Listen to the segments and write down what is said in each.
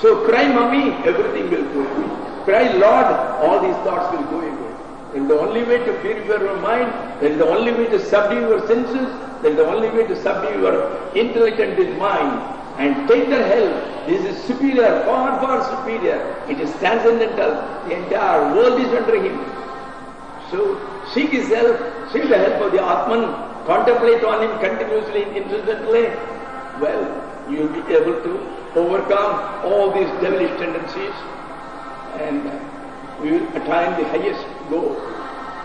So cry mummy, everything will go away. Cry Lord, all these thoughts will go away. And the only way to purify your mind, that is the only way to subdue your senses, that is the only way to subdue your intellect and this mind, and take their help. This is superior, far, far superior. It is transcendental. The entire world is under him. So seek his help, seek the help of the Atman, contemplate on him continuously, incessantly. Well, you will be able to overcome all these devilish tendencies, and we will attain the highest goal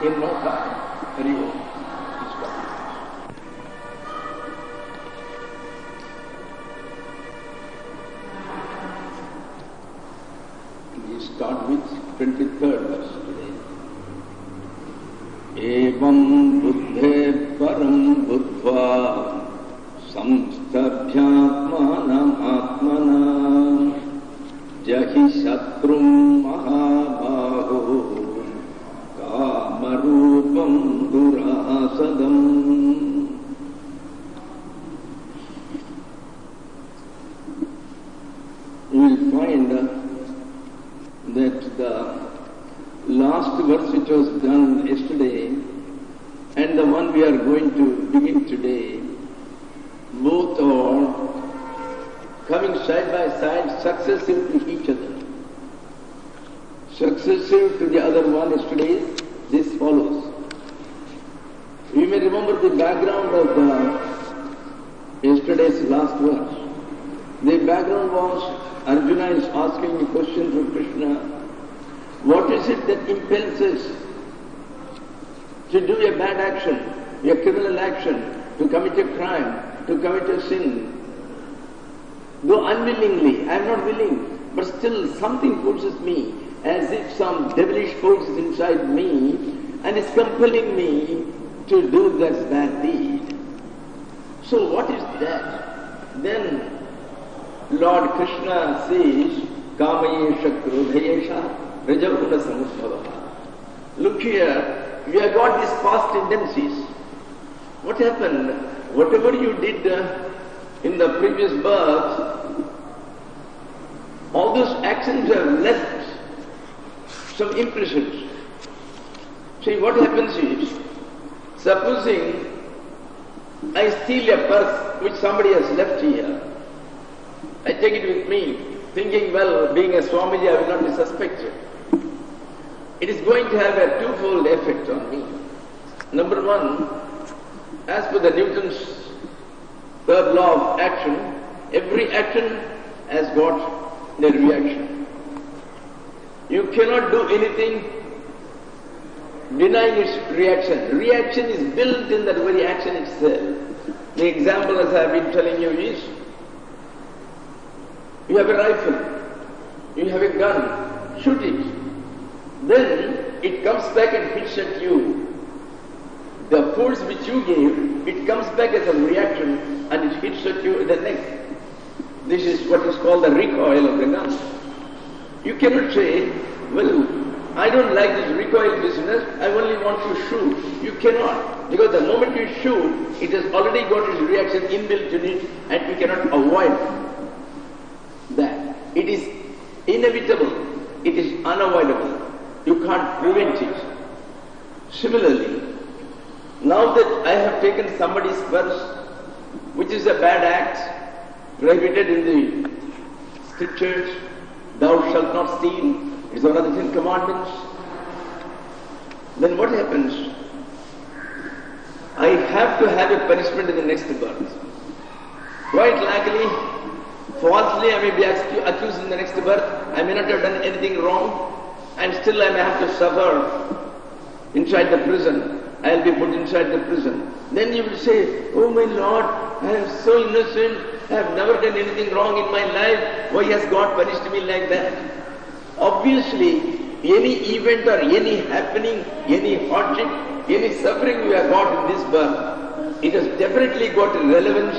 in no time. Very well. We start with 23rd verse today. Evam buddhe param buddhva samstabhyatmanam atmana jahi satrum mahabaho kamarupam durasadam. We will find that the last verse which was done yesterday and the one we are going to begin today, both are coming side by side, successive to each other. Successive to the other one yesterday, this follows. You may remember the background of yesterday's last verse. The background was Arjuna is asking a question to Krishna. What is it that impels us to do a bad action, a criminal action, to commit a crime, to commit a sin? Though unwillingly, I am not willing, but still something forces me, as if some devilish force is inside me and is compelling me to do that bad deed. So what is that? Then Lord Krishna says, Kamayesha Krodhayesha Rajaguna Samusbhava. Look here, we have got these past tendencies. What happened? Whatever you did in the previous birth, all those actions have left some impressions. See, what happens is, supposing I steal a purse which somebody has left here, I take it with me, thinking, well, being a Swamiji, I will not be suspected. It is going to have a twofold effect on me. Number one, as per the Newton's third law of action, every action has got a reaction. You cannot do anything denying its reaction. Reaction is built in that very action itself. The example, as I have been telling you, is you have a rifle, you have a gun, shoot it. Then it comes back and hits at you. The force which you gave, it comes back as a reaction and it hits at you in the neck. This is what is called the recoil of the gun. You cannot say, well, I don't like this recoil business, I only want to shoot. You cannot, because the moment you shoot, it has already got its reaction inbuilt in it and you cannot avoid that. It is inevitable, it is unavoidable. You can't prevent it. Similarly, now that I have taken somebody's purse, which is a bad act, prohibited in the scriptures, thou shalt not steal, it's one of the 10 commandments, then what happens? I have to have a punishment in the next birth. Quite likely, falsely I may be accused in the next birth, I may not have done anything wrong, and still I may have to suffer inside the prison. I will be put inside the prison. Then you will say, oh my Lord, I am so innocent, I have never done anything wrong in my life, why has God punished me like that? Obviously, any event or any happening, any hardship, any suffering you have got in this birth, it has definitely got relevance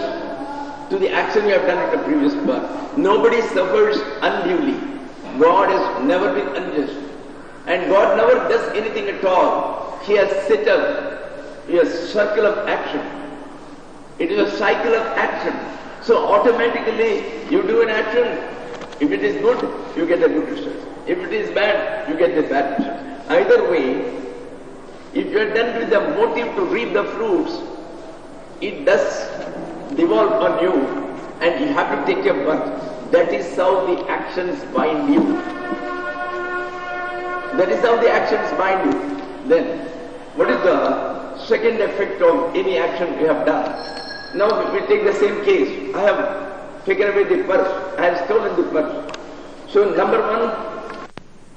to the action you have done in the previous birth. Nobody suffers unduly. God has never been unjust. And God never does anything at all. He has set up a circle of action. It is a cycle of action. So automatically you do an action, If it is good, you get a good result. If it is bad, you get the bad result. Either way, if you are done with the motive to reap the fruits, it does devolve on you and you have to take your birth. That is how the actions bind you. That is how the actions bind you. Then, what is the second effect of any action you have done? Now we take the same case. I have taken away the purse. I have stolen the purse. So number one,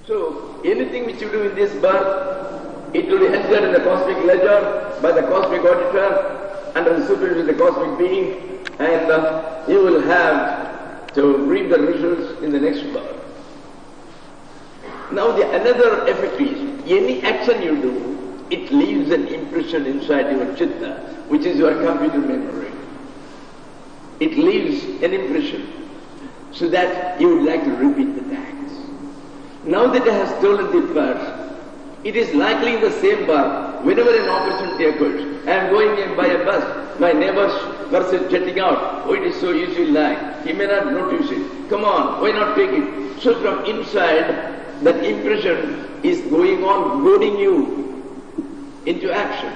so anything which you do in this birth, it will be entered in the cosmic ledger by the cosmic auditor under the supervision of the cosmic being, and you will have to reap the results in the next birth. Now the another effect is, any action you do, it leaves an impression inside your chitta, which is your computer memory. It leaves an impression, so that you would like to repeat the acts. Now that I have stolen the purse, it is likely in the same birth, whenever an opportunity occurs, I am going in by a bus, my neighbor's purse is jetting out, oh, it is so easy lying, he may not notice it, come on, why not take it? So from inside, that impression is going on, goading you into action,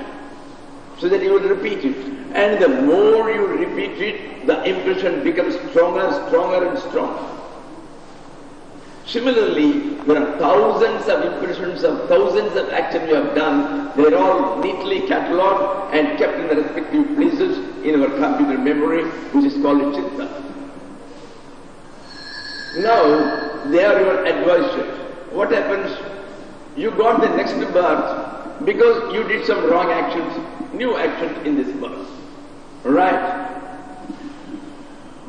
so that you will repeat it. And the more you repeat it, the impression becomes stronger, stronger and stronger. Similarly, there are thousands of impressions of thousands of actions you have done. They are all neatly catalogued and kept in the respective places in our computer memory, which is called chitta. Now, they are your advisors. What happens? You got the next birth because you did some wrong actions, new actions in this birth. Right?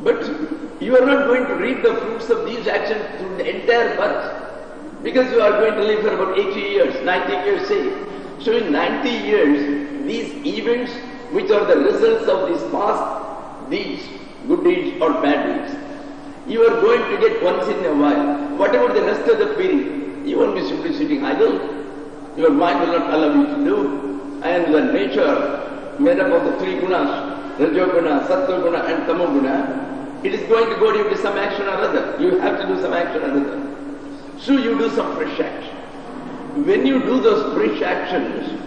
But you are not going to reap the fruits of these actions through the entire birth, because you are going to live for about 80 years, 90 years say. So in 90 years, these events which are the results of these past deeds, good deeds or bad deeds, you are going to get once in a while. What about the rest of the period? You won't be simply sitting idle. Your mind will not allow you to do. And the nature made up of the three gunas, Rajoguna, Sattva-guna and Tamo-guna, it is going to go into some action or other. You have to do some action or other. So you do some fresh action. When you do those fresh actions,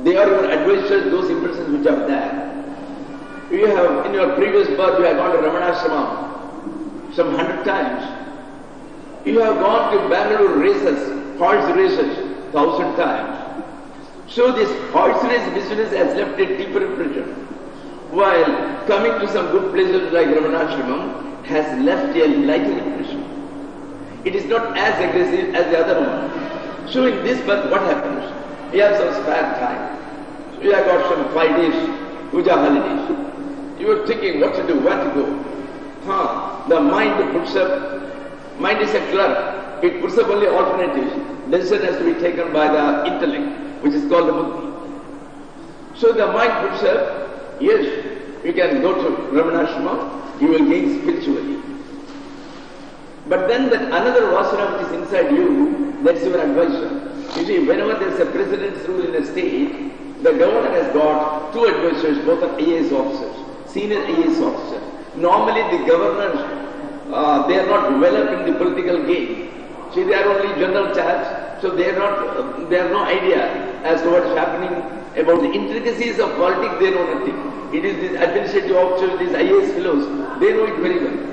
they are your advisors, those impressions which are there. You have, in your previous birth, you have gone to Ramana some 100 times. You have gone to Bangalore races, horse races, 1,000 times. So this horse race business has left a deeper impression, while coming to some good places like Ramanashram has left a lighter impression. It is not as aggressive as the other one. So in this birth, what happens? You have some spare time. So you have got some 5 days, puja holidays. You are thinking what to do, where to go. The mind puts up, mind is a clerk. It puts up only alternatives. Decision has to be taken by the intellect, which is called the buddhi. So the mind puts up, yes, you can go to Ramanashram, you will gain spiritually. But then that another vasana which is inside you, that's your advisor. You see, whenever there is a president's rule in a state, the governor has got 2 advisors, both are IAS officers, senior IAS officers. Normally the governors, they are not well up in the political game. See, they are only general chaps, so they have no idea as to what is happening about the intricacies of politics. They know nothing. It is these administrative officers, these IAS fellows, they know it very well.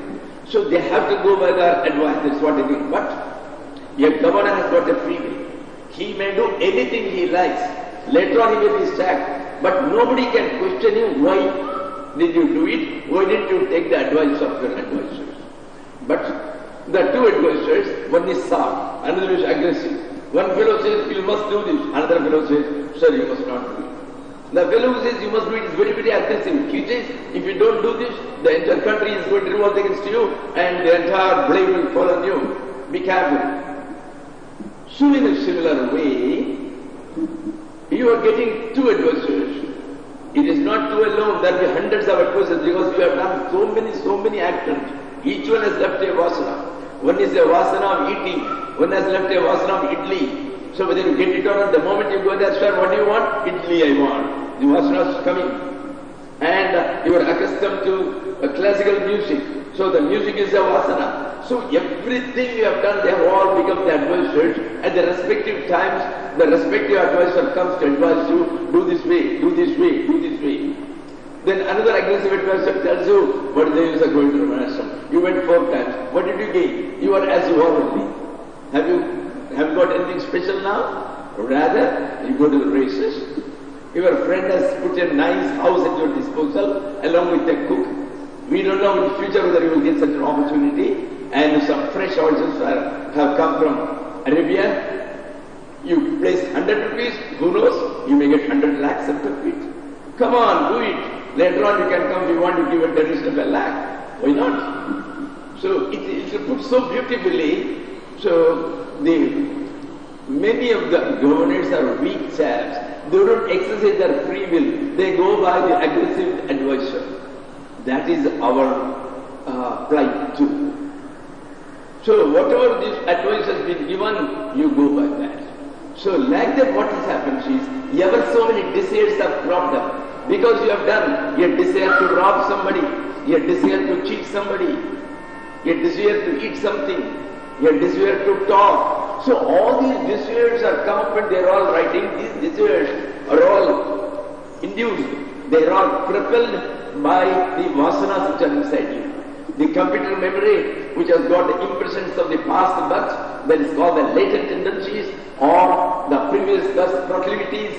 So they have to go by their advice, that's what they do. But your governor has got a free will. He may do anything he likes. Later on he may be sacked, but nobody can question him, why did you do it? Why didn't you take the advice of your advisors? But the 2 advisors, one is soft, another is aggressive. One fellow says, you must do this. Another fellow says, sir, you must not do it. The fellow who says, you must do it is very, very aggressive. He says, if you don't do this, the entire country is going to revolt against you and the entire blame will fall on you. Be careful. So in a similar way, you are getting 2 advisors. It is not 2 alone, there will be hundreds of advisors because you have done so many actions. Each one has left a vasana. One is a vasana of eating, one has left a vasana of idli. So whether you get it or not, the moment you go there, sir, what do you want? Idli I want. The vasana is coming. And you are accustomed to classical music. So the music is a vasana. So everything you have done, they have all become the advisors. At the respective times, the respective advisor comes to advise you, do this way, do this way, do this way. Then another aggressive advisor tells you, what is the use of going to Ramana? You went 4 times. What did you gain? You are as you are only. Have you got anything special now? Rather, you go to the races. Your friend has put a nice house at your disposal along with a cook. We don't know in the future whether you will get such an opportunity. And some fresh horses have come from Arabia. You place 100 rupees, who knows? You may get 100 lakhs out of it. Come on, do it. Later on you can come if you want to give a donation of 1 lakh. Why not? So it's put so beautifully. So many of the governors are weak chaps. They don't exercise their free will. They go by the aggressive advisor. That is our plight too. So whatever this advice has been given, you go by that. So like that what has happened is, ever so many desires have cropped up. Because you have done, you desire to rob somebody, you desire to cheat somebody, you desire to eat something, you desire to talk. So all these desires are come up and they are all writing. These desires are all induced. They are all propelled by the vasanas which are inside you. The computer memory which has got the impressions of the past birth, that is called the latent tendencies or the previous birth proclivities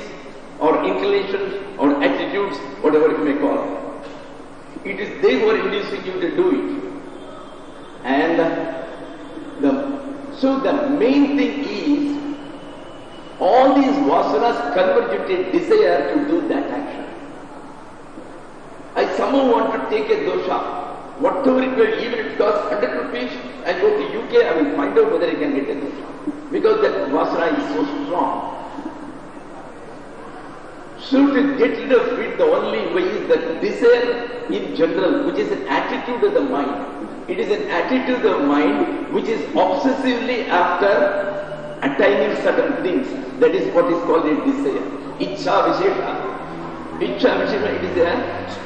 or inclinations or attitudes, whatever you may call it. It is they who are inducing you to do it. And so the main thing is, all these vasanas converge into a desire to do that action. I somehow want to take a dosha. Whatever it will, even if it costs 100 rupees, I go to UK, I will find out whether I can get a dosha. Because that vasana is so strong. So to get rid of it, the only way is that desire in general, which is an attitude of the mind. It is an attitude of the mind which is obsessively after attaining certain things. That is what is called a desire. Ichcha vishesha. Ichcha vishesha, it is a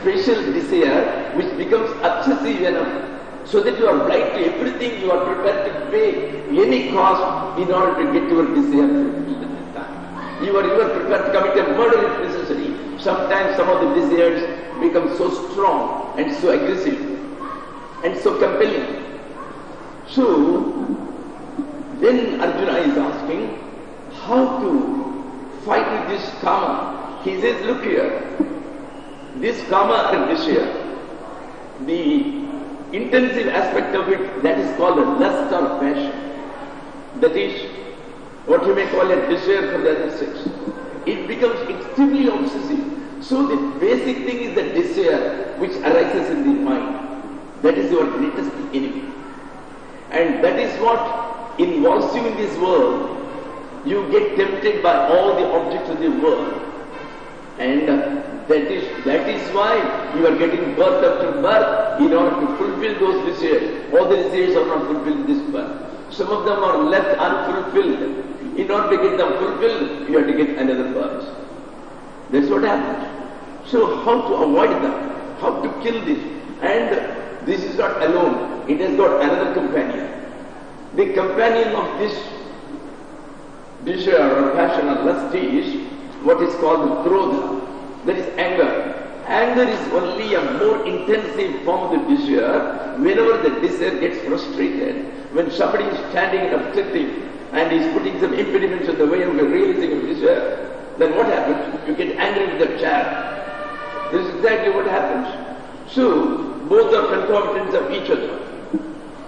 special desire which becomes obsessive enough so that you are blind to everything, you are prepared to pay any cost in order to get your desire. You are prepared to commit a murder if necessary. Sometimes some of the desires become so strong and so aggressive and so compelling. So, then Arjuna is asking how to fight with this kama. He says, look here, this kama and desire, the intensive aspect of it, that is called a lust or passion. That is what you may call a desire for the other sex. It becomes extremely obsessive. So the basic thing is the desire which arises in the mind. That is your greatest enemy. And that is what involves you in this world. You get tempted by all the objects of the world. And that is why you are getting birth after birth in order to fulfill those desires. All the desires are not fulfilled in this birth. Some of them are left unfulfilled. In order to get them fulfilled, you have to get another birth. That's what happens. So how to avoid them? How to kill this? And this is not alone. It has got another companion. The companion of this desire or passion or lust is what is called the krodha. That is anger. Anger is only a more intensive form of the desire. Whenever the desire gets frustrated, when somebody is standing in objective and is putting some impediments in the way of the realizing of desire, then what happens? You get angry with the chair. This is exactly what happens. So, both are concomitants of each other.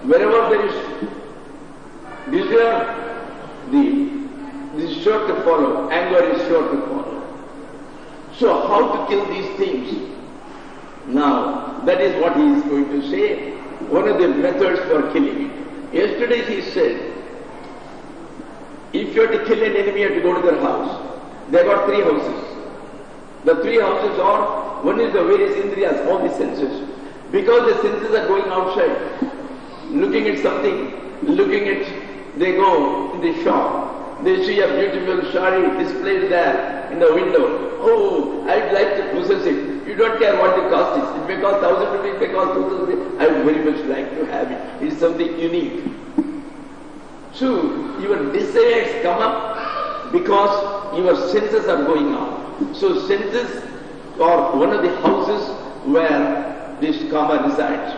Wherever there is desire, this is sure to follow. Anger is sure to follow. So how to kill these things? Now, that is what he is going to say. One of the methods for killing it. Yesterday he said, if you have to kill an enemy, you have to go to their house. They have got 3 houses. The 3 houses are, one is the various indriyas, all the senses. Because the senses are going outside, looking at something, they go in the shop, they see a beautiful sari displayed there in the window. Oh, I'd like to possess it. You You don't care what the cost is. It may cost 1,000 rupees, it may cost 2,000 rupees. I would very much like to have it. It is something unique. So, your desires come up because your senses are going on. So, senses are one of the houses where this karma resides,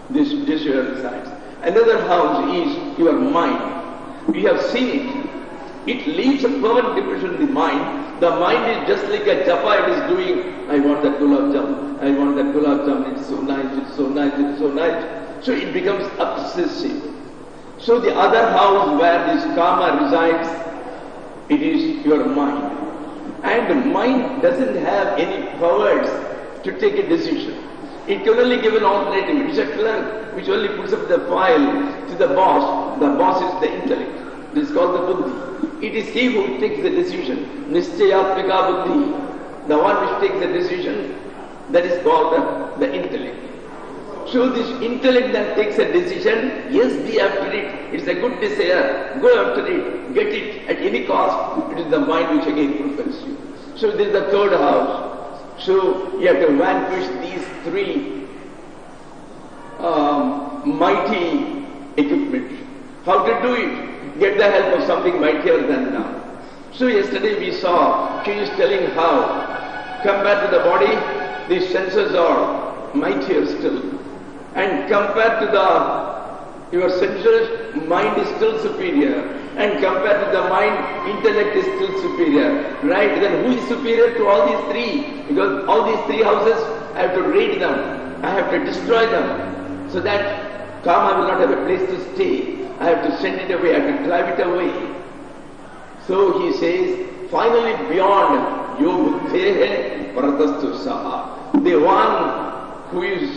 this desire resides. Another house is your mind. We have seen it. It leaves a permanent impression in the mind. The mind is just like a japa, it is doing, I want that gulab jam, I want that gulab jam, it's so nice, it's so nice, it's so nice. So it becomes obsessive. So the other house where this karma resides, it is your mind. And the mind doesn't have any powers to take a decision. It can only give an alternative. It is a clerk which only puts up the file to the boss. The boss is the intellect. This is called the buddhi. It is he who takes the decision. Nischayatmika buddhi. The one which takes the decision, that is called the intellect. So this intellect that takes a decision, yes, be after it. It's a good desire. Go after it. Get it at any cost. It is the mind which again fulfills you. So this is the third house. So you have to vanquish these three mighty equipment. How to do it? Get the help of something mightier than now. So yesterday we saw, she is telling how, compared to the body, these senses are mightier still. And compared to your senses, mind is still superior. And compared to the mind, intellect is still superior. Right? Then who is superior to all these three? Because all these three houses, I have to raid them. I have to destroy them. So that karma will not have a place to stay. I have to send it away, I have to drive it away. So he says, finally beyond yo buddhehe paratastu saha. The one who is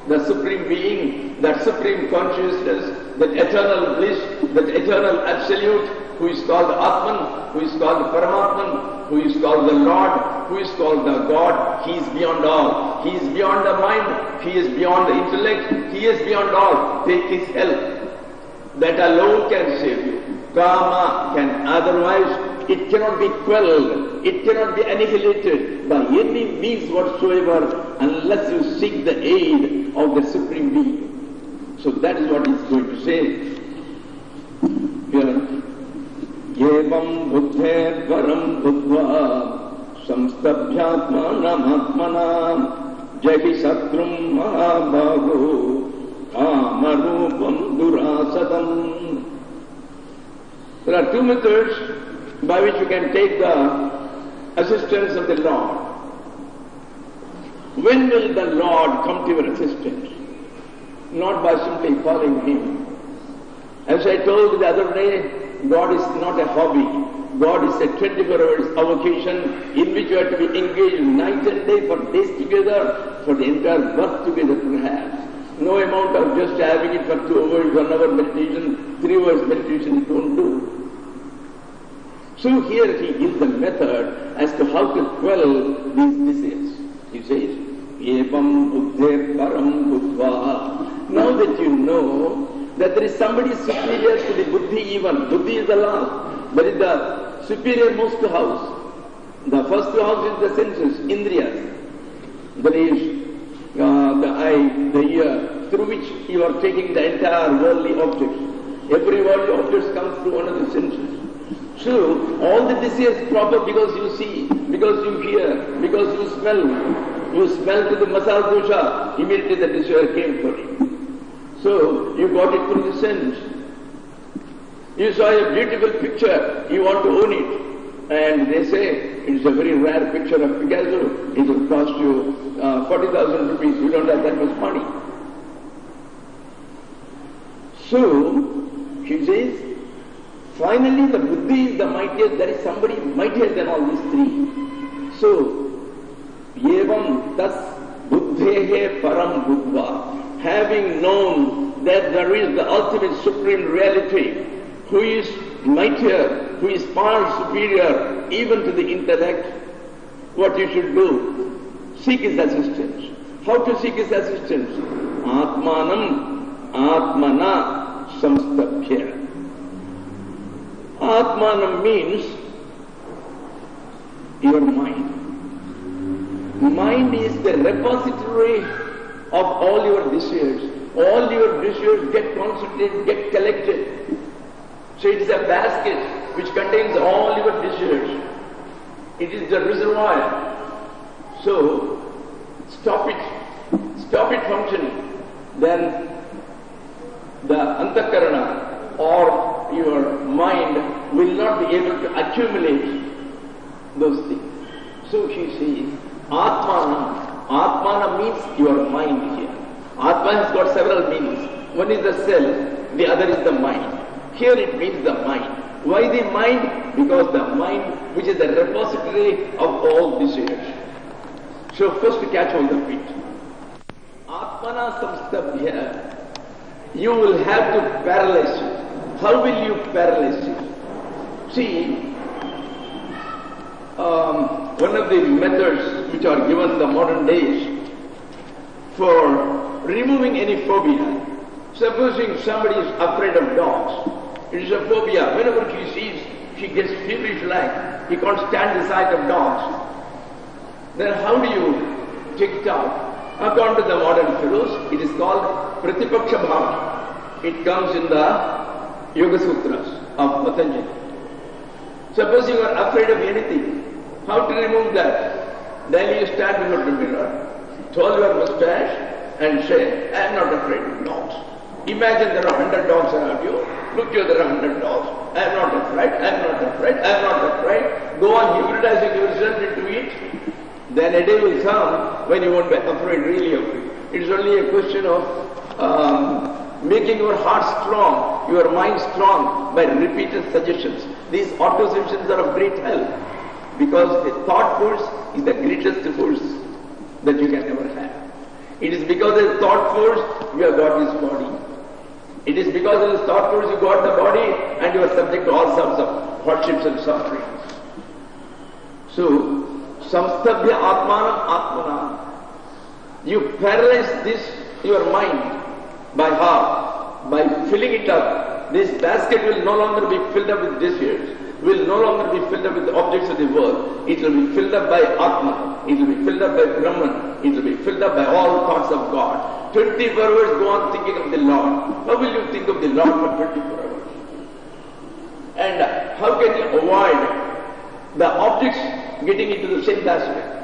the Supreme Being, that Supreme Consciousness, that eternal bliss, that eternal Absolute, who is called Atman, who is called Paramatman, who is called the Lord, who is called the God, he is beyond all. He is beyond the mind, he is beyond the intellect, he is beyond all. Take his help. That alone can save you. Karma can otherwise, it cannot be quelled, it cannot be annihilated by any means whatsoever unless you seek the aid of the Supreme Being. So that is what he is going to say here. Yevam buddhe varam buddha samstabhyatmanam atmanam jahi satrum mahabhago kamarupam durasadam. There are two methods by which you can take the assistance of the Lord. When will the Lord come to your assistance? Not by simply calling Him. As I told the other day, God is not a hobby. God is a 24 hours avocation in which you have to be engaged night and day for days together, for the entire birth together perhaps. No amount of just having it for 2 hours, 1 hour meditation, 3 hours meditation, it won't do. So here he gives the method as to how to quell these desires. He says, Evam buddhe param buddha. Now that you know that there is somebody superior to the buddhi even. Buddhi is the last, but is the superior most house. The first house is the senses, indriyas. There is the eye, the ear, through which you are taking the entire worldly objects. Every worldly object comes through one of the senses. So, all the desires proper because you see, because you hear, because you smell. You smell to the masala dosha, immediately the desire came for you. So, you got it through the sense. You saw a beautiful picture, you want to own it. And they say, it's a very rare picture of Picasso, it will cost you 40,000 rupees, you don't have that much money. So, he says, finally the buddhi is the mightiest, there is somebody mightier than all these three. So, yevam tas buddhehe param buddha, having known that there is the ultimate supreme reality, who is mightier, who is far superior even to the intellect, what you should do? Seek his assistance. How to seek his assistance? Atmanam atmana samstabhya. Atmanam means your mind. Mind is the repository of all your desires. All your desires get concentrated, get collected. So it is a basket which contains all your desires. It is the reservoir. So stop it functioning. Then the antakarana or your mind will not be able to accumulate those things. So she says, Atmana. Atmana means your mind here. Atma has got several meanings. One is the self, the other is the mind. Here it means the mind. Why the mind? Because the mind, which is the repository of all desires. So first to catch hold of it. Atmana samstabhya. You will have to paralyze it. How will you paralyze it? See, one of the methods which are given in the modern days for removing any phobia. Supposing somebody is afraid of dogs, it is a phobia. Whenever she sees, she gets feverish-like. He can't stand the sight of dogs. Then how do you take it out? According to the modern fellows, it is called Pratipaksha Bhava. It comes in the Yoga Sutras of Patanjali. Suppose you are afraid of anything, how to remove that? Then you stand before the mirror, twirl your mustache and say, I am not afraid of dogs. Imagine there are 100 dogs around you. Look here, there are 100 dogs. I am not afraid, I am not afraid, I am not afraid. Go on hypnotizing yourself into it. Then a day will come when you won't be afraid, really afraid. It is only a question of making your heart strong, your mind strong by repeated suggestions. These auto-suggestions are of great help because the thought force is the greatest force that you can ever have. It is because of the thought force you have got this body. It is because of this thought force you got the body and you are subject to all sorts of hardships and sufferings. So, samstabhya atmanam atmanam. You paralyze this, your mind, by how? By filling it up. This basket will no longer be filled up with desires, will no longer be filled up with the objects of the world. It will be filled up by Atma, it will be filled up by Brahman, it will be filled up by all thoughts of God. 24 hours go on thinking of the Lord. How will you think of the Lord for 24 hours? And how can you avoid the objects getting into the same basket?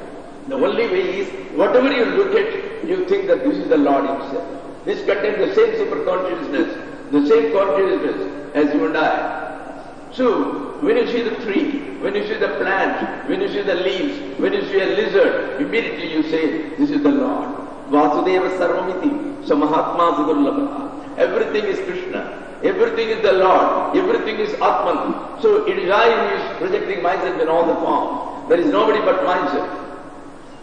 The only way is, whatever you look at, you think that this is the Lord Himself. This contains the same super consciousness, the same consciousness as you and I. So, when you see the tree, when you see the plant, when you see the leaves, when you see a lizard, immediately you say, this is the Lord. Vasudeva sarvamiti, sa Mahatma sigurlabha. Everything is Krishna. Everything is the Lord. Everything is Atman. So it is I who is projecting myself in all the forms. There is nobody but myself.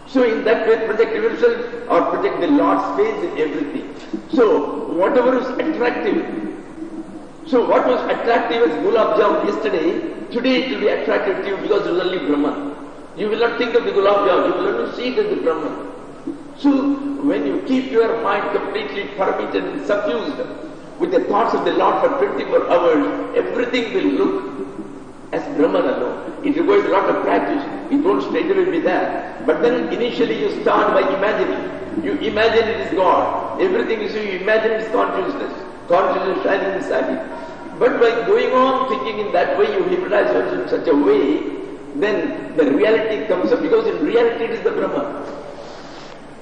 So in that way, project yourself or project the Lord's face in everything. So whatever is attractive. So what was attractive as gulab jamun yesterday, today it will be attractive to you because it is only Brahman. You will not think of the gulab jamun, you will only see it as the Brahman. So when you keep your mind completely permeated and suffused with the thoughts of the Lord for 24 hours, everything will look as Brahman alone. It requires a lot of practice. It won't straight away be there. But then initially you start by imagining. You imagine it is God. Everything is you imagine its consciousness. Consciousness shining inside it. But by going on thinking in that way, you hypnotize yourself in such a way, then the reality comes up. Because in reality it is the Brahman.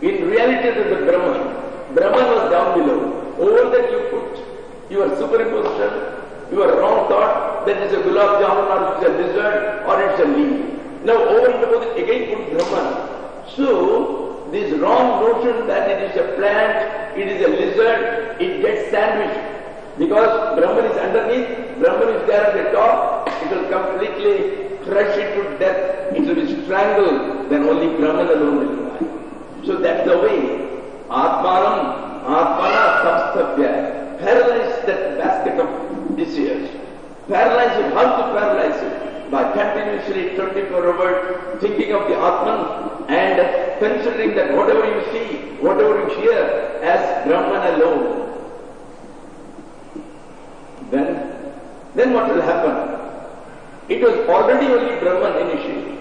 In reality it is the Brahman. Brahman was down below. Over that you put your superimposition, your wrong thought, that is a gulab jamun or it's a lizard or it's a leaf. Now over and above it again put Brahman. So this wrong notion that it is a plant, it is a lizard, it gets sandwiched. Because Brahman is underneath, Brahman is there at the top, it will completely crush it to death, it will be strangled, then only Brahman alone will die. So that's the way. Atmana samstabhya. Paralyze that basket of desires. Paralyze it. How to paralyze it? By continuously 24 hours thinking of the Atman and considering that whatever you see, whatever you hear as Brahman alone. Then what will happen? It was already only Brahman initially.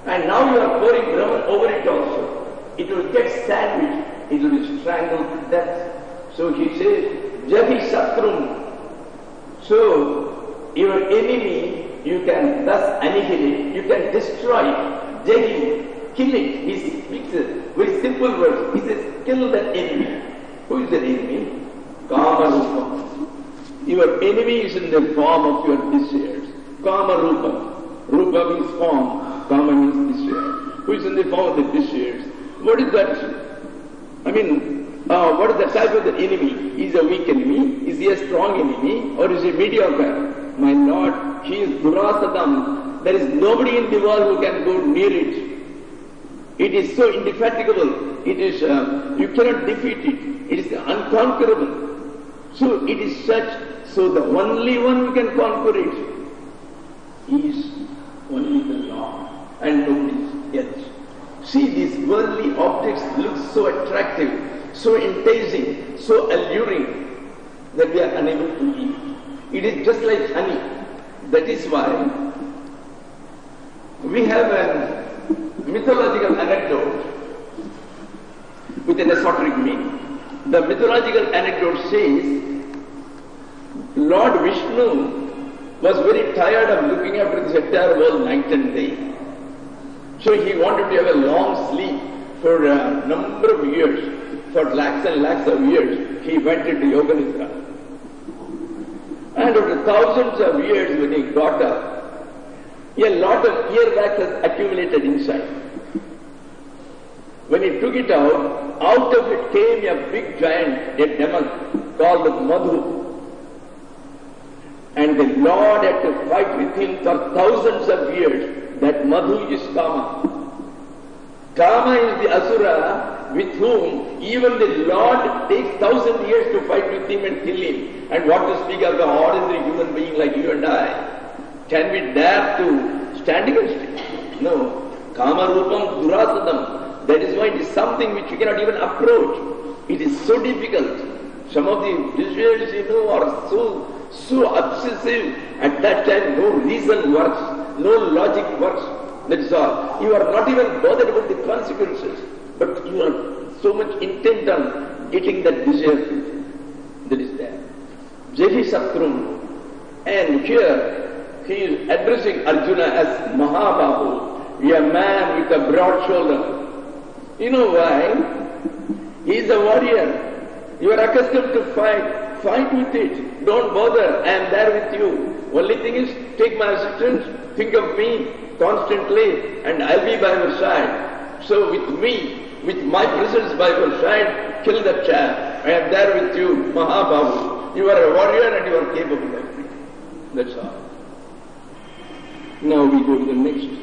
And now you are pouring Brahman over it also. It will get sandwiched. It will be strangled to death. So he says, Jahi Satrum. So your enemy, you can thus annihilate, you can destroy it. Jahi, kill it. He speaks very simple words. He says, kill that enemy. Who is that enemy? Kama Rupam. Your enemy is in the form of your desires. Kama Rupam. Rupa means form. Kama means desire. Who is in the form of the desires? What is that? I mean, what is the type of the enemy? Is he a weak enemy? Is he a strong enemy? Or is he mediocre? My Lord, he is Durasadam. There is nobody in the world who can go near it. It is so indefatigable. It is, you cannot defeat it. It is unconquerable. So it is such, so the only one who can conquer it is only the Lord and nobody else. See, these worldly objects look so attractive, so enticing, so alluring that we are unable to eat. It is just like honey. That is why we have a mythological anecdote with an esoteric meaning. The mythological anecdote says Lord Vishnu was very tired of looking after this entire world night and day. So he wanted to have a long sleep for a number of years, for lakhs and lakhs of years. He went into Yoga Nidra. And after thousands of years when he got up, a lot of earwax has accumulated inside. When he took it out of it came a big giant, a demon called Madhu. And the Lord had to fight with him for thousands of years. That Madhu is Kama. Kama is the Asura with whom even the Lord takes 1,000 years to fight with him and kill him. And what to speak of the ordinary human being like you and I? Can we dare to stand against it? No. Kama Rupam Durasadam. That is why it is something which you cannot even approach. It is so difficult. Some of the desires, are so obsessive. At that time, no reason works, no logic works. That is all. You are not even bothered about the consequences, but you are so much intent on getting that desire that is there. Jahi Satrum. And here, he is addressing Arjuna as Mahabahu, a man with a broad shoulder. You know why? He is a warrior. You are accustomed to fight. Fight with it. Don't bother. I am there with you. Only thing is, take my assistance. Think of me constantly and I'll be by your side. So with me, with my presence by your side, kill that chap. I am there with you, Mahabahu. You are a warrior and you are capable of it. That's all. Now we go to the next.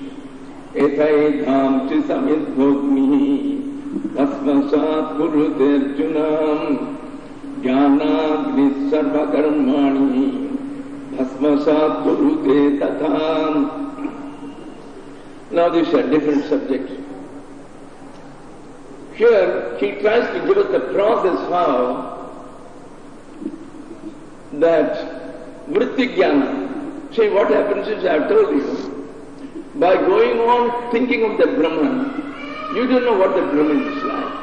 Ethai dham trisamit bhogmi tasmasat kuruter junam jnanagni sarva karmani tasmasat kurute tatham. Now these are different subjects. Here he tries to give us the process how that vritti jnana. See, what happens is, I have told you, by going on thinking of the Brahman, you don't know what the Brahman is like.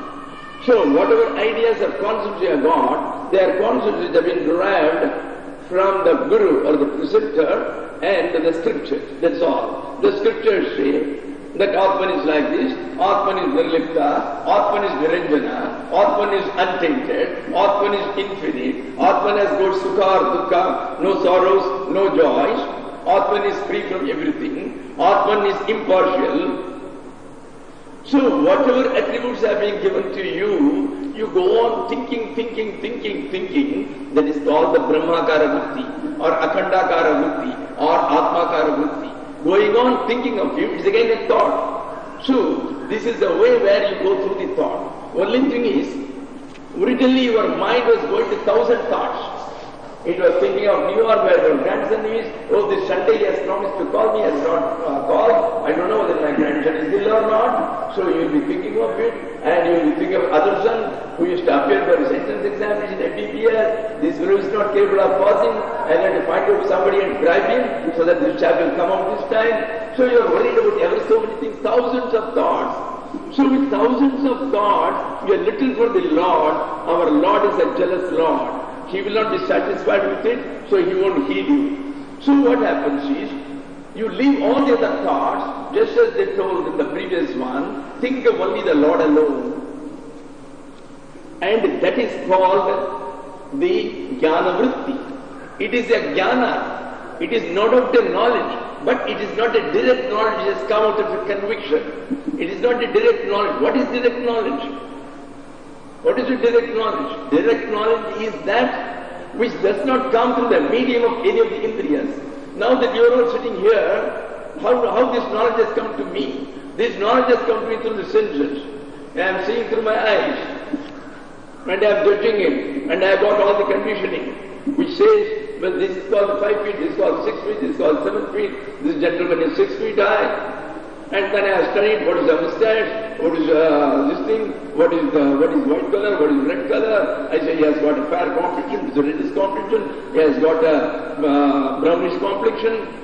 So whatever ideas or concepts you have got, they are concepts which have been derived from the Guru or the preceptor and the scriptures. That's all. The scriptures say that Atman is like this, Atman is Nirlipta, Atman is Niranjana, Atman is untainted, Atman is infinite, Atman has got Sukha or Dukkha, no sorrows, no joys, Atman is free from everything, Atman is impartial. So whatever attributes are being given to you, you go on thinking, that is called the Brahmakara Vritti or Akhandakara Vritti or Atmakara Vritti. Going on thinking of you is again a thought. So this is the way where you go through the thought. Only thing is, originally your mind was going to 1,000 thoughts. It was thinking of New York where your grandson is. Oh, this Sunday he has promised to call me, has not called. I don't know whether my grandson is ill or not. So you will be thinking of it, and you will be thinking of other son who used to appear for his entrance examination at BPS. here, this fellow is not capable of passing, I have to find out somebody and bribe him so that this chap will come out this time. So you are worried about ever so many things, thousands of thoughts. So with thousands of thoughts, you are little for the Lord. Our Lord is a jealous Lord. He will not be satisfied with it, so He won't heed you. So what happens is, you leave all the other thoughts, just as they told in the previous one, think of only the Lord alone. And that is called the jnana vritti. It is a jnana. It is no doubt a knowledge, but it is not a direct knowledge which has come out of a conviction. It is not a direct knowledge. What is direct knowledge? What is a direct knowledge? Direct knowledge is that which does not come through the medium of any of the indriyas. Now that you are all sitting here, how this knowledge has come to me? This knowledge has come to me through the senses. I am seeing through my eyes. And I am judging it, and I have got all the conditioning, which says, well, this is called 5 feet, this is called 6 feet, this is called 7 feet, this gentleman is 6 feet high. And then I have studied what is a mustache, what is this thing, what is white color, what is red color. I say he has got a fair complexion, this is a reddish complexion, he has got a brownish complexion.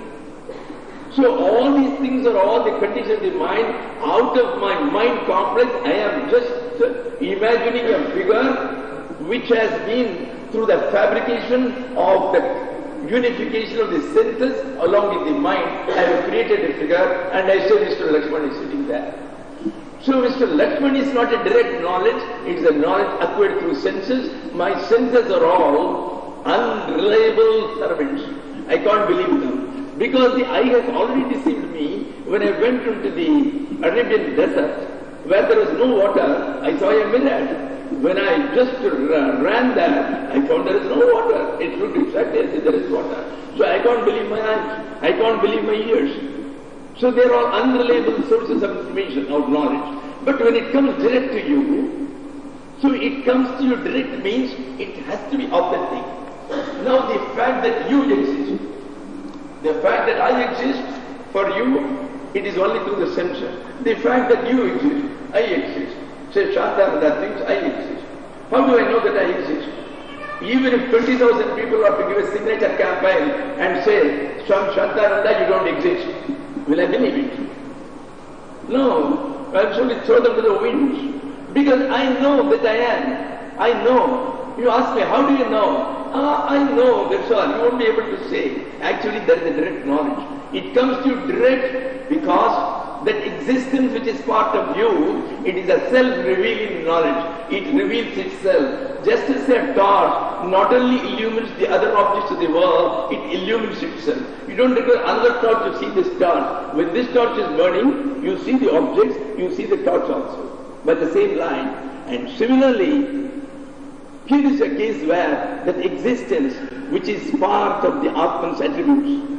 So all these things are all the conditions of the mind. Out of my mind complex, I am just imagining a figure which has been through the fabrication of the unification of the senses along with the mind. I have created a figure and I say Mr. Lakshman is sitting there. So Mr. Lakshman is not a direct knowledge, it is a knowledge acquired through senses. My senses are all unreliable servants. I can't believe them. Because the eye has already deceived me when I went into the Arabian desert where there was no water. I saw a mirage. When I just ran there, I found there is no water. It looked exactly as if there is water. So I can't believe my eyes. I can't believe my ears. So they are all unreliable sources of information, of knowledge. But when it comes direct to you, so it comes to you direct means it has to be authentic. Now the fact that you exist, the fact that I exist, for you, it is only through the senses. The fact that you exist, I exist. Say Shantananda thinks I exist. How do I know that I exist? Even if 20,000 people are to give a signature campaign and say, Swami Shantananda, you don't exist, will I believe it? No, I'll surely throw them to the winds. Because I know that I am. I know. You ask me, how do you know? I know, that's all. You won't be able to say. Actually, there is a direct knowledge. It comes to you direct because that existence which is part of you, it is a self-revealing knowledge. It reveals itself. Just as a torch not only illumines the other objects of the world, it illumines itself. You don't require another torch to see this torch. When this torch is burning, you see the objects, you see the torch also. By the same line. And similarly, here is a case where that existence, which is part of the Atman's attributes,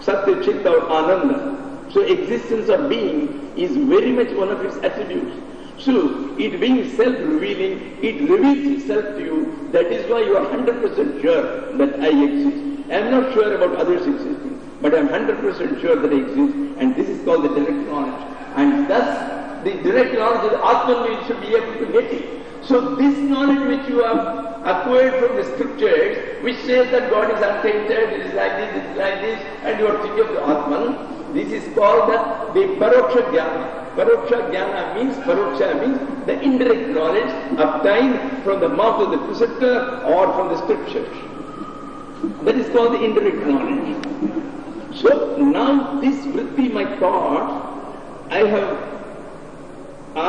Satya, Chitta or Ananda. So existence of being is very much one of its attributes. So it being self-revealing, it reveals itself to you. That is why you are 100% sure that I exist. I am not sure about others existing, but I am 100% sure that I exist. And this is called the direct knowledge. And thus, the direct knowledge of the Atman, we should be able to get it. So this knowledge which you have acquired from the scriptures, which says that God is untainted, it is like this, and you are thinking of the Atman, this is called the Paroksha Jnana. Paroksha Jnana means, Paroksha means the indirect knowledge obtained from the mouth of the preceptor or from the scriptures. That is called the indirect knowledge. So now this vritti, my thought, I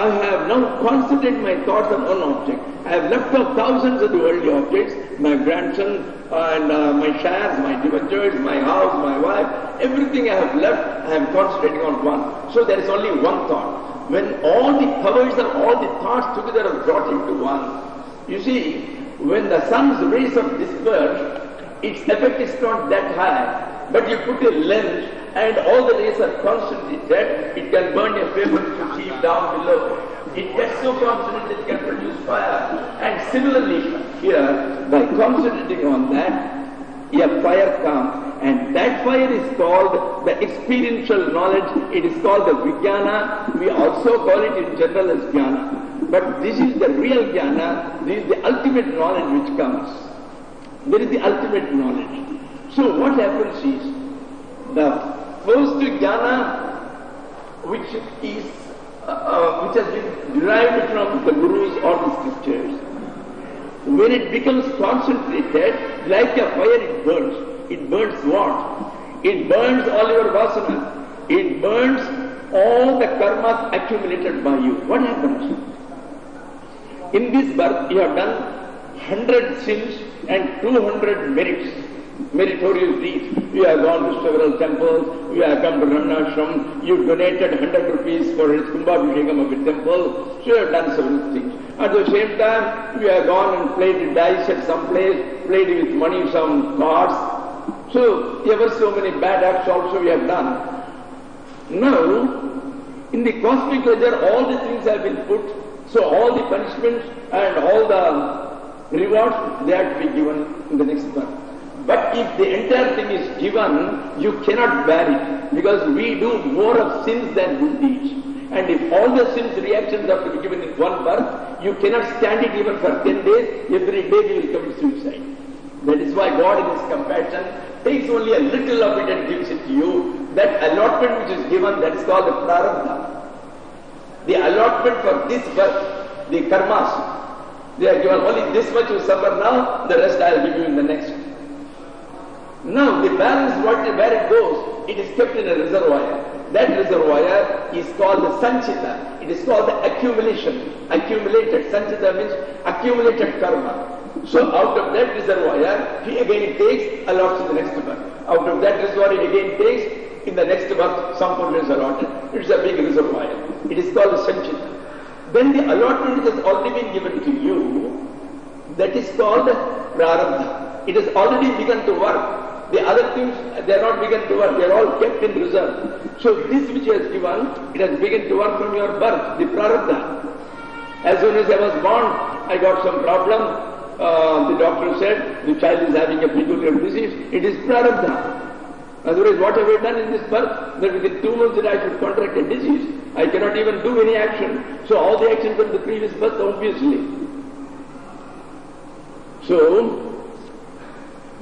have now concentrated my thoughts on one object. I have left off thousands of the worldly objects, my grandson and my shares, my debentures, my house, my wife, everything I have left, I am concentrating on one. So there is only one thought. When all the powers and all the thoughts together are brought into one, you see, when the sun's rays are dispersed, its effect is not that high. But you put a lens and all the rays are concentrated, it can burn a paper to keep down below. It gets so concentrated it can produce fire. And similarly here, by concentrating on that, a fire comes, and that fire is called the experiential knowledge. It is called the Vijnana. We also call it in general as Jnana. But this is the real jnana, this is the ultimate knowledge which comes. There is the ultimate knowledge. So what happens is, the first jnana which has been derived from the Gurus or the scriptures, when it becomes concentrated, like a fire it burns. It burns what? It burns all your vasana. It burns all the karmas accumulated by you. What happens? In this birth you have done 100 sins and 200 merits, meritorious deeds. You have gone to several temples, you have come to Ramana, you donated 100 rupees for his Kumbhabhishekam of a temple, so you have done several things. At the same time, you have gone and played dice at some place, played with money some cards. So, ever so many bad acts also we have done. Now, in the cosmic ledger, all the things have been put, so all the punishments and all the rewards, they have to be given in the next birth. But if the entire thing is given, you cannot bear it, because we do more of sins than good deeds. And if all the sins reactions have to be given in one birth, you cannot stand it even for 10 days, every day you will commit suicide. That is why God in His compassion takes only a little of it and gives it to you. That allotment which is given, that is called the prarabdha. The allotment for this birth, the karmas, they are given only this much you suffer now, the rest I will give you in the next. Now the balance, where it goes, it is kept in a reservoir. That reservoir is called the sanchita. It is called the accumulation. Accumulated. Sanchita means accumulated karma. So out of that reservoir, he again takes, allots in the next birth. Out of that reservoir, he again takes, in the next birth, some portion is allotted. It is a big reservoir. It is called the sanchita. Then the allotment has already been given to you. That is called prarabdha. It has already begun to work. The other things, they are not begun to work, they are all kept in reserve. So this which he has given, it has begun to work from your birth, the prarabdha. As soon as I was born, I got some problem. The doctor said, the child is having a peculiar disease. It is prarabdha. Otherwise, what have I done in this birth? That within 2 months that I should contract a disease. I cannot even do any action. So all the actions from the previous birth, obviously. So,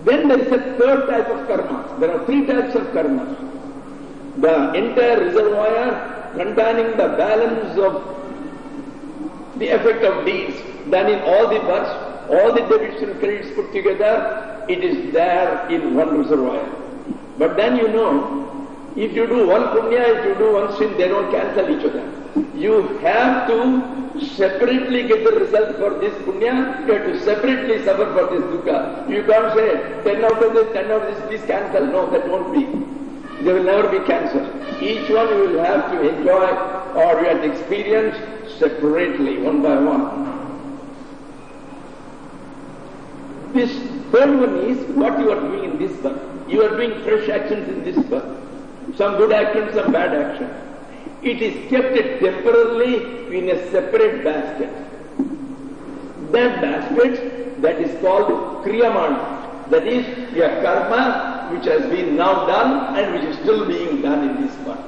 then there is a third type of karma. There are 3 types of karmas. The entire reservoir containing the balance of the effect of deeds done in all the births, all the debits and credits put together, it is there in one reservoir. But then you know, if you do one punya, if you do one sin, they don't cancel each other. You have to separately get the result for this punya, you have to separately suffer for this dukkha. You can't say 10 out of this, 10 out of this, please cancel. No, that won't be. They will never be cancelled. Each one you will have to enjoy or you have to experience separately, one by one. This third one is what you are doing in this birth. You are doing fresh actions in this birth. Some good actions, some bad actions. It is kept temporarily in a separate basket. That basket, that is called kriyamana. That is your karma which has been now done and which is still being done in this birth.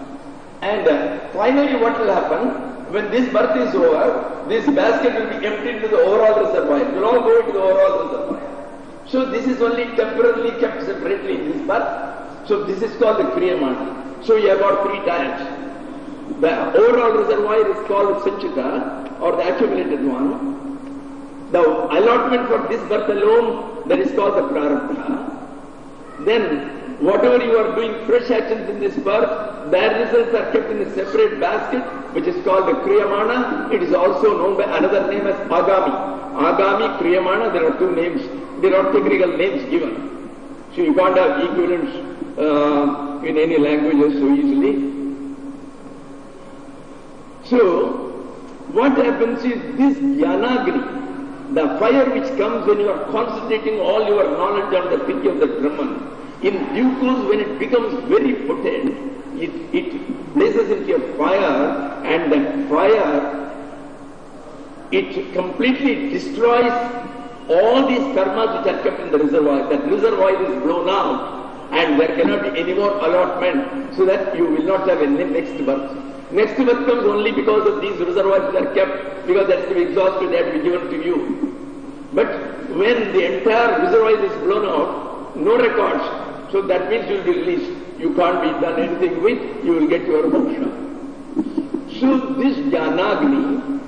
And finally what will happen, when this birth is over, this basket will be emptied into the overall reservoir. It will all go into the overall reservoir. So this is only temporarily kept separately in this birth. So this is called the kriyamana. So you have got 3 types. The overall reservoir is called sanchita, or the accumulated one. The allotment for this birth alone, that is called the prarabdha. Then whatever you are doing fresh actions in this birth, their results are kept in a separate basket, which is called the kriyamana. It is also known by another name as agami. Agami, kriyamana, there are 2 names. There are technical names given. So you can't have equivalents in any languages so easily. So, what happens is this jnanagni, the fire which comes when you are concentrating all your knowledge on the pity of the Brahman, in due course when it becomes very potent, it places into a fire, and that fire, it completely destroys all these karmas which are kept in the reservoir. That reservoir is blown out and there cannot be any more allotment, so that you will not have a next birth. Next birth comes only because of these reservoirs are kept, because that is to be exhausted, that will be given to you. But when the entire reservoir is blown out, no records, so that means you will be released. You can't be done anything with, you will get your moksha. So this Jnanagni,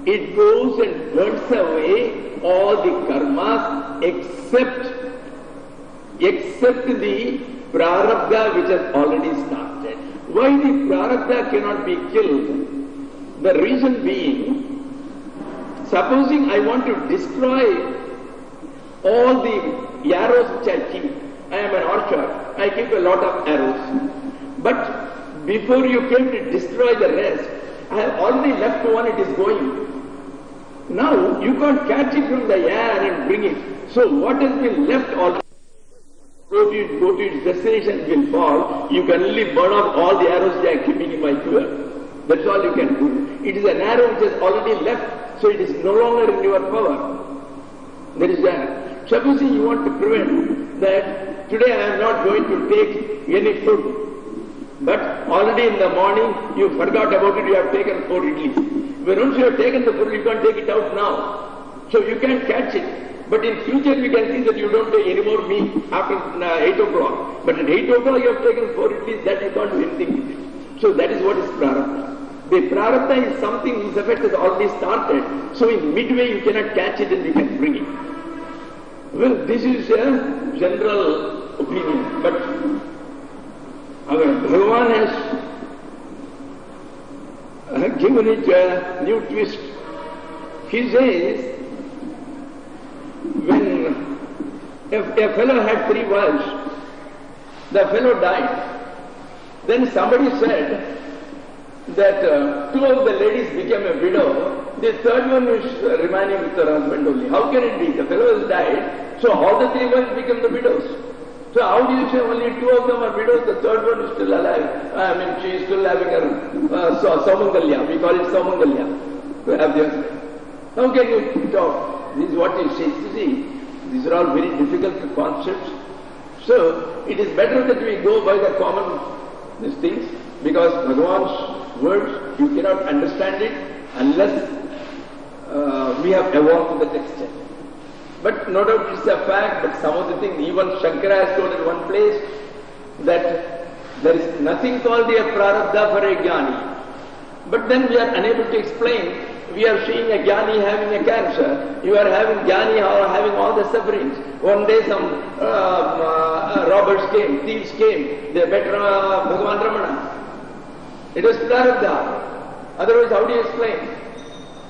it goes and burns away all the karmas except the prarabdha which has already started. Why the prarabdha cannot be killed? The reason being, supposing I want to destroy all the arrows which I keep. I am an archer, I keep a lot of arrows. But before you came to destroy the rest, I have already left one, it is going. Now you can't catch it from the air and bring it. So what has been left already, go to its destination, it will fall. You can only burn off all the arrows they are keeping in my quiver. That's all you can do. It is an arrow which has already left, so it is no longer in your power. There is that. Supposing you want to prevent that, today I am not going to take any food. But already in the morning, you forgot about it, you have taken 4 idlis. When once you have taken the food, you can't take it out now. So you can't catch it. But in future, we can see that you don't take any more meat after 8 o'clock. But at 8 o'clock, you have taken 4 idlis, that you can't do anything with it. So that is what is prarabdha. The prarabdha is something whose effect has already started. So in midway, you cannot catch it and you can bring it. Well, this is a general opinion. But our Bhagavan has given it a new twist. He says, when a fellow had 3 wives, the fellow died. Then somebody said that 2 of the ladies became a widow, the 3rd one is remaining with her husband only. How can it be? The fellow has died, so all the 3 wives become the widows. So how do you say only 2 of them are widows, the 3rd one is still alive? I mean, she is still having her Saumangalya, we call it Saumangalya, to have the husband. How can you talk? This is what he says. You see, these are all very difficult concepts. So, it is better that we go by the common these things, because Bhagavan's words, you cannot understand it unless we have evolved to that extent. But no doubt it's a fact, but some of the things, even Shankara has told in one place that there is nothing called a prarabdha for a jnani. But then we are unable to explain. We are seeing a jnani having a cancer. You are having jnani or having all the sufferings. One day some robbers came, thieves came. They beat Bhagavan Ramana. It was prarabdha. Otherwise, how do you explain?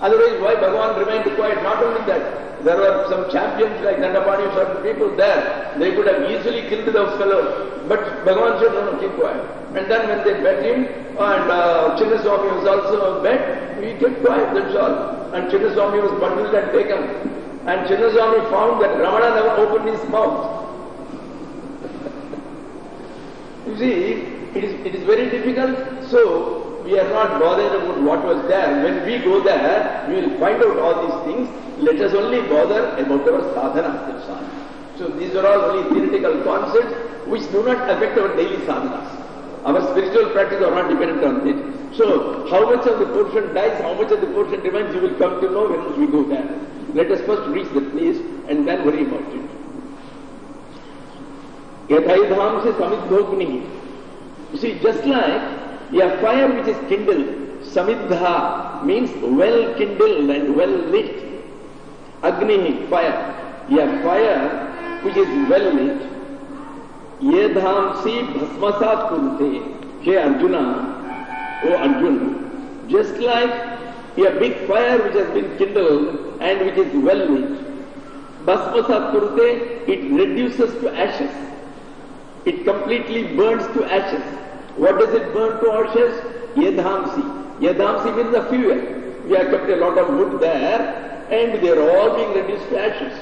Otherwise, why Bhagavan remained quiet? Not only that, there were some champions like Dandapani, certain people there. They could have easily killed those fellows. But Bhagavan said, no, keep quiet. And then when they bet him, and Chinnaswami was also bet, he kept quiet, that's all. And Chinnaswami was bundled and taken. And Chinnaswami found that Ramana never opened his mouth. You see, it is very difficult. So, we are not bothered about what was there. When we go there, we will find out all these things. Let us only bother about our sadhana, that's all. So these are all only theoretical concepts which do not affect our daily sadhanas. Our spiritual practice are not dependent on it. So how much of the portion dies, how much of the portion remains, you will come to know when we go there. Let us first reach the place and then worry about it. Yathaidham se samidhogni. You see, just like a fire which is kindled, samidha means well kindled and well lit. Agni, fire. A fire which is well lit. Yedhamsi bhasmasat kurte. Hey Arjuna, O Arjuna, just like a big fire which has been kindled and which is well lit, bhasmasat kurte, it reduces to ashes. It completely burns to ashes. What does it burn to ashes? Yedhamsi. Yedhamsi means the fuel. We have kept a lot of wood there and they are all being reduced to ashes.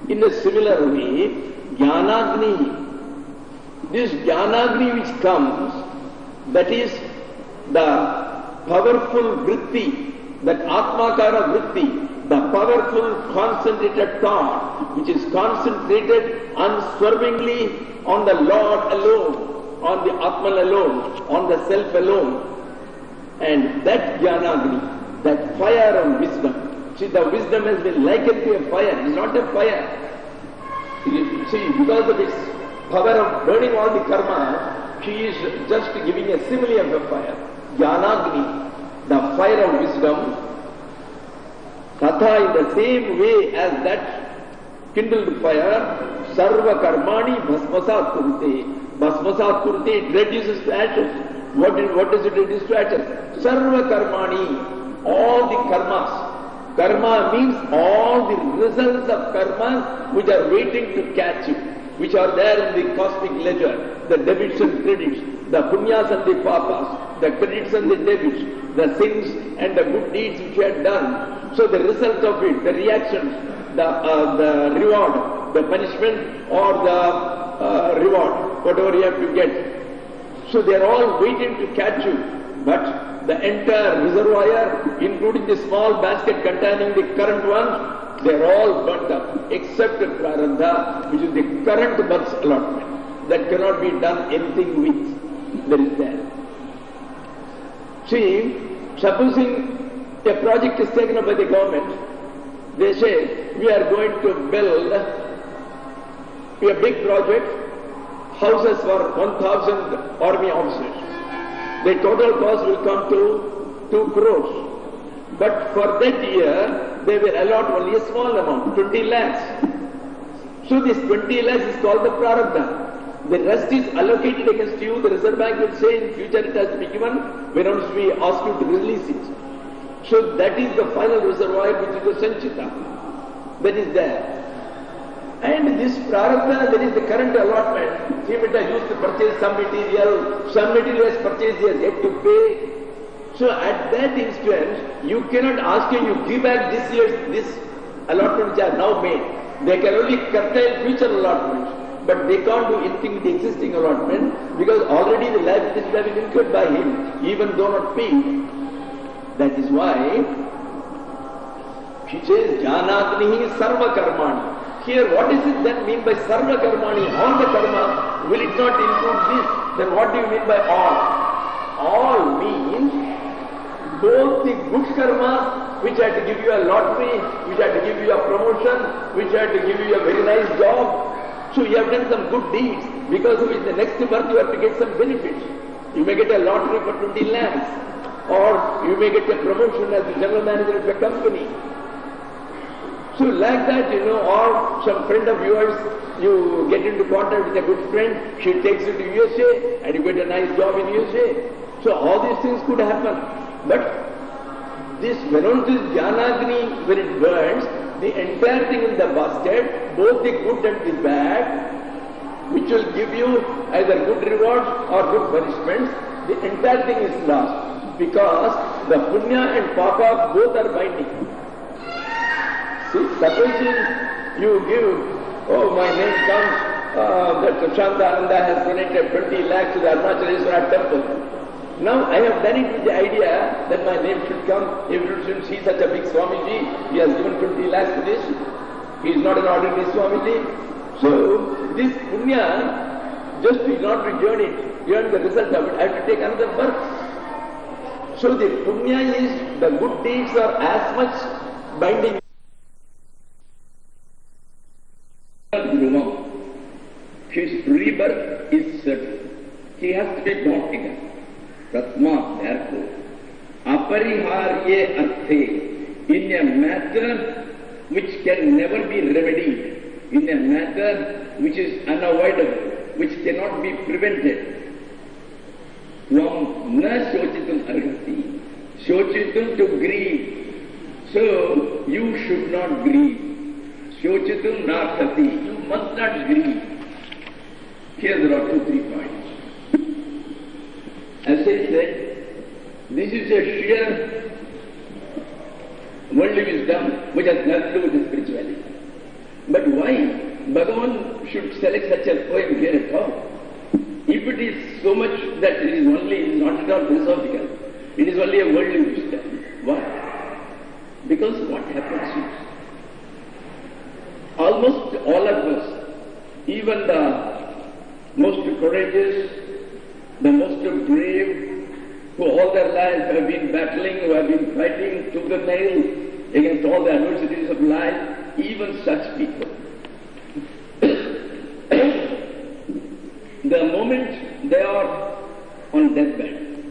In a similar way, Jnanagni. This Jnanagni which comes, that is the powerful vritti, that Atmakara vritti, the powerful concentrated thought, which is concentrated unswervingly on the Lord alone, on the Atman alone, on the Self alone. And that Jnanagni, that fire of wisdom, see, the wisdom has been likened to a fire. It's not a fire. See, because of its power of burning all the karma, she is just giving a simile of a fire. Jnanagni, the fire of wisdom, Tatha, in the same way as that kindled fire, Sarva Karmani Bhasmasat Kurute. Bhasmasat Kurute, it reduces to ashes. What does it reduce to ashes? Sarva Karmani, all the karmas. Karma means all the results of karma which are waiting to catch you, which are there in the cosmic ledger, the debits and credits, the punyas and the papas, the credits and the debits, the sins and the good deeds which you had done. So the result of it, the reactions, the reward, the punishment or the reward, whatever you have to get. So they are all waiting to catch you. But the entire reservoir, including the small basket containing the current one, they are all burnt up, except the prarabdha, which is the current birth's allotment. That cannot be done anything with. That is there. See, supposing a project is taken up by the government, they say, we are going to build a big project, houses for 1,000 army officers. The total cost will come to 2 crores. But for that year, they will allot only a small amount, 20 lakhs. So this 20 lakhs is called the prarabdha. The rest is allocated against you. The Reserve Bank will say in future it has to be given when once we ask you to release it. So that is the final reservoir, which is the sanchita. That is there. And this prarabdha, that is the current allotment. He might have used to purchase some material has purchased, he has yet to pay. So at that instance, you cannot ask him, you give back this allotment which are now made. They can only curtail future allotments, but they can't do anything with the existing allotment because already the liabilities have been incurred by him, even though not paid. That is why she says, Janagnihi Sarva Karmani. Here, what is it that mean by Sarva Karmani? All the karma, will it not include this? Then what do you mean by all? All means both the good karma, which had to give you a lottery, which had to give you a promotion, which had to give you a very nice job. So you have done some good deeds, because of which the next birth you have to get some benefits. You may get a lottery for 20 lakhs, or you may get a promotion as the general manager of a company. So like that, or some friend of yours, you get into contact with a good friend, she takes you to USA, and you get a nice job in USA. So all these things could happen. But this, when this Jnanagni, when it burns, the entire thing in the basket, both the good and the bad, which will give you either good rewards or good punishments, the entire thing is lost. Because the punya and papa both are binding. See, supposing you give, oh, my name comes, that Shantananda has donated 20 lakhs to the Paramacharya temple. Now I have done it with the idea that my name should come, since he is such a big Swamiji, he has given 20 lakhs to this, he is not an ordinary Swamiji. So this punya, just to not return it, earn the result of it, I have to take another birth. So the punya is, the good deeds are as much binding. His rebirth is certain. He has to be born again. Tatma, therefore, apariharye arthe, in a matter which can never be remedied, in a matter which is unavoidable, which cannot be prevented. From na shochitum arhati, shochitum to grieve. So you should not grieve. Shochitum narhati, you must not grieve. Here there are 2-3 points. As I said, this is a sheer worldly wisdom which has nothing to do with spirituality. But why Bhagavan should select such a poem here at all? If it is so much that it is only, not at all philosophical, it is only a worldly wisdom. Why? Because what happens is, almost all of us, even the most courageous, the most brave, who all their lives have been battling, who have been fighting tooth and nail against all the adversities of life, even such people. The moment they are on deathbed,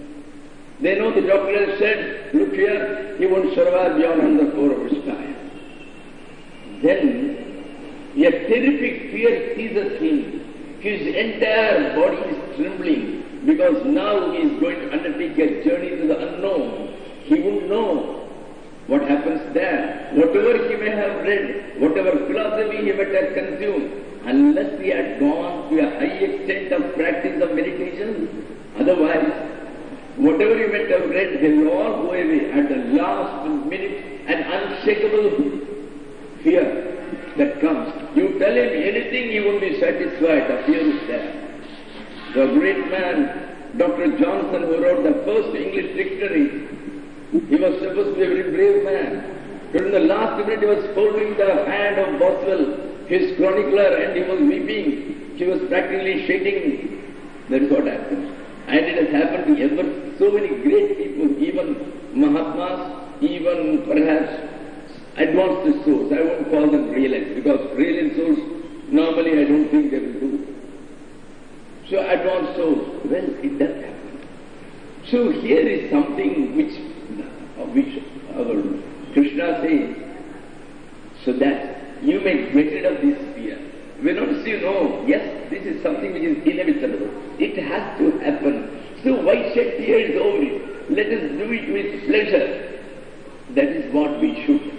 they know the doctor has said, look here, he won't survive beyond another 4 hours' time. Then a terrific fear seizes him. His entire body is trembling because now he is going to undertake a journey to the unknown. He won't know what happens there. Whatever he may have read, whatever philosophy he might have consumed, unless he had gone to a high extent of practice of meditation, otherwise, whatever you might have read, they will all go away at the last minute, an unshakable fear that comes. You tell him anything, he won't be satisfied, the fear is there. The great man, Dr. Johnson, who wrote the first English dictionary, he was supposed to be a very brave man. During the last minute, he was holding the hand of Boswell, his chronicler, and he was weeping. He was practically shaking. That is what happened. And it has happened to ever so many great people, even Mahatmas, even perhaps advanced souls. I won't call them realized, because realized souls, normally I don't think they will do. So advanced souls, well, it does happen. So here is something which our Krishna says, so that you may get rid of this fear. We don't say, no, yes, this is something which is inevitable. It has to happen. So why shed tears over it? Let us do it with pleasure. That is what we should.